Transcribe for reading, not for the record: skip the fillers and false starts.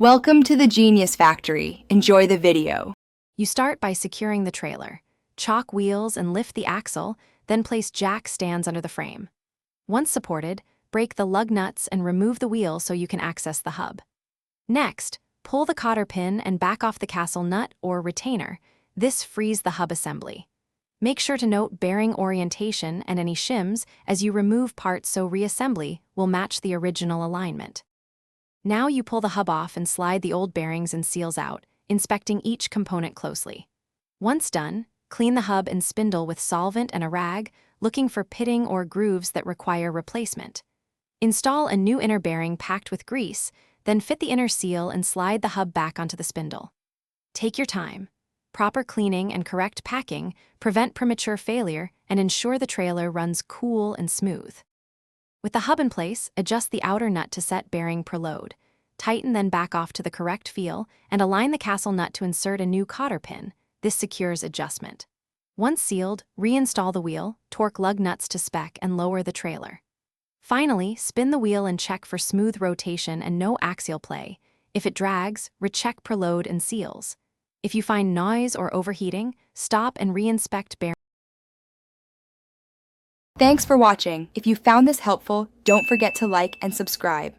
Welcome to the Genius Factory. Enjoy the video. You start by securing the trailer. Chock wheels and lift the axle, then place jack stands under the frame. Once supported, break the lug nuts and remove the wheel so you can access the hub. Next, pull the cotter pin and back off the castle nut or retainer. This frees the hub assembly. Make sure to note bearing orientation and any shims as you remove parts so reassembly will match the original alignment. Now you pull the hub off and slide the old bearings and seals out, inspecting each component closely. Once done, clean the hub and spindle with solvent and a rag, looking for pitting or grooves that require replacement. Install a new inner bearing packed with grease, then fit the inner seal and slide the hub back onto the spindle. Take your time. Proper cleaning and correct packing prevent premature failure and ensure the trailer runs cool and smooth. With the hub in place, adjust the outer nut to set bearing per load. Tighten then back off to the correct feel and align the castle nut to insert a new cotter pin. This secures adjustment. Once sealed, reinstall the wheel, torque lug nuts to spec and lower the trailer. Finally, spin the wheel and check for smooth rotation and no axial play. If it drags, recheck per load and seals. If you find noise or overheating, stop and reinspect bearing. Thanks for watching. If you found this helpful, don't forget to like and subscribe.